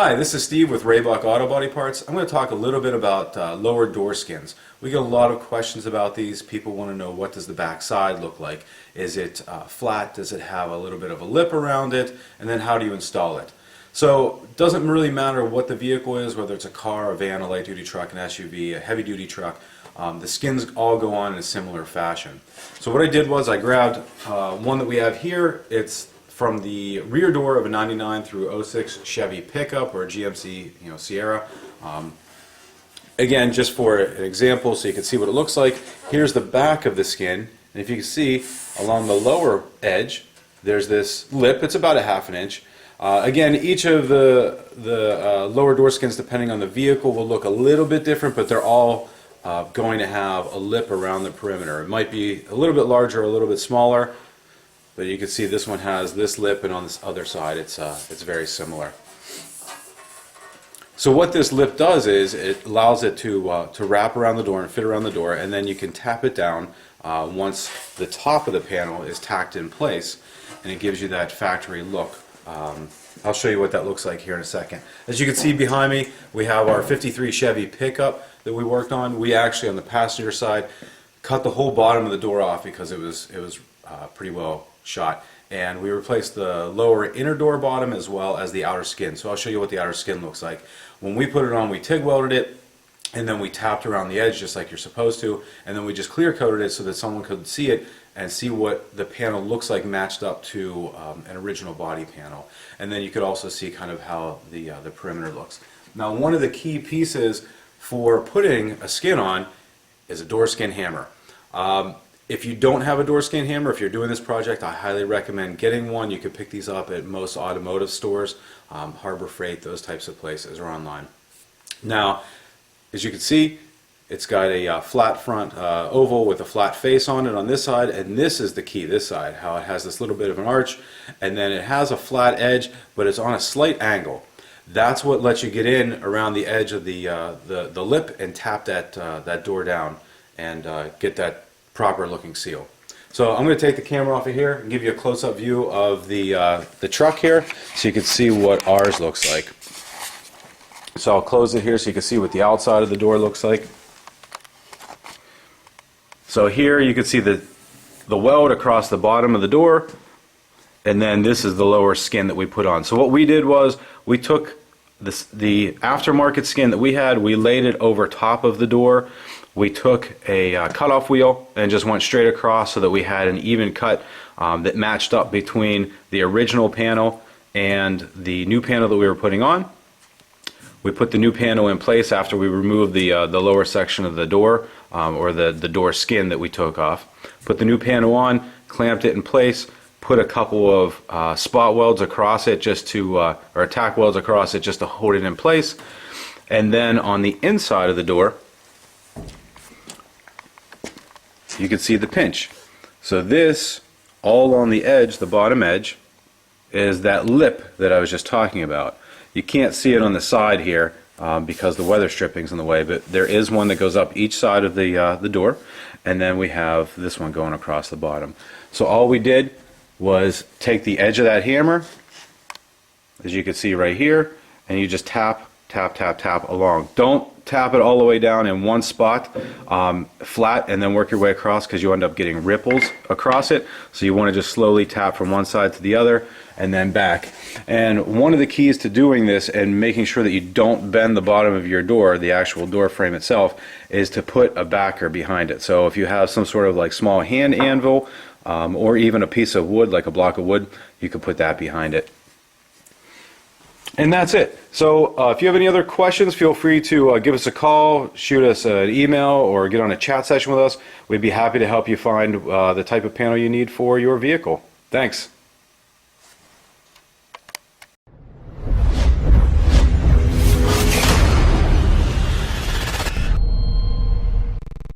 Hi, this is Steve with Raybuck Auto Body Parts. I'm going to talk a little bit about lower door skins. We get a lot of questions about these. People want to know, what does the back side look like? Is it flat? Does it have a little bit of a lip around it? And then how do you install it? So it doesn't really matter what the vehicle is, whether it's a car, a van, a light duty truck, an SUV, a heavy duty truck. The skins all go on in a similar fashion. So what I did was I grabbed one that we have here. It's from the rear door of a 99 through 06 Chevy pickup or a GMC, Sierra. Again, just for an example, so you can see what it looks like. Here's the back of the skin, and if you can see along the lower edge, there's this lip. It's about a ½ inch. Again, each of the lower door skins, depending on the vehicle, will look a little bit different, but they're all going to have a lip around the perimeter. It might be a little bit larger, a little bit smaller. But you can see this one has this lip, and on this other side it's very similar. So what this lip does is it allows it to wrap around the door and fit around the door, and then you can tap it down once the top of the panel is tacked in place, and it gives you that factory look. I'll show you what that looks like here in a second. As you can see behind me, we have our 53 Chevy pickup that we worked on. We actually, on the passenger side, cut the whole bottom of the door off because it was pretty well shot, and we replaced the lower inner door bottom as well as the outer skin. So I'll show you what the outer skin looks like. When we put it on, we TIG welded it, and then we tapped around the edge just like you're supposed to, and then we just clear coated it so that someone could see it and see what the panel looks like matched up to an original body panel. And then you could also see kind of how the perimeter looks. Now, one of the key pieces for putting a skin on is a door skin hammer. If you don't have a door skin hammer, if you're doing this project, I highly recommend getting one. You can pick these up at most automotive stores, Harbor Freight, those types of places, or online. Now, as you can see, it's got a flat front oval with a flat face on it on this side, and this is the key, this side, how it has this little bit of an arch, and then it has a flat edge, but it's on a slight angle. That's what lets you get in around the edge of the lip and tap that door down and get that proper looking seal. So I'm going to take the camera off of here and give you a close-up view of the truck here so you can see what ours looks like. So I'll close it here so you can see what the outside of the door looks like. So here you can see the weld across the bottom of the door, and then this is the lower skin that we put on. So what we did was we took the aftermarket skin that we had, we laid it over top of the door. We took a cutoff wheel and just went straight across so that we had an even cut that matched up between the original panel and the new panel that we were putting on. We put the new panel in place after we removed the lower section of the door, or the door skin that we took off. Put the new panel on, clamped it in place, put a couple of spot welds across it just to, or tack welds across it just to hold it in place. And then on the inside of the door, you can see the pinch. So this, all on the edge, the bottom edge, is that lip that I was just talking about. You can't see it on the side here because the weather stripping's in the way, but there is one that goes up each side of the door, and then we have this one going across the bottom. So all we did was take the edge of that hammer, as you can see right here, and you just tap, tap, tap, tap along. Don't tap it all the way down in one spot flat and then work your way across, because you end up getting ripples across it. So you want to just slowly tap from one side to the other and then back. And one of the keys to doing this and making sure that you don't bend the bottom of your door, the actual door frame itself, is to put a backer behind it. So if you have some sort of like small hand anvil or even a piece of wood, like a block of wood, you can put that behind it. And that's it. So if you have any other questions, feel free to give us a call, shoot us an email, or get on a chat session with us. We'd be happy to help you find the type of panel you need for your vehicle. Thanks.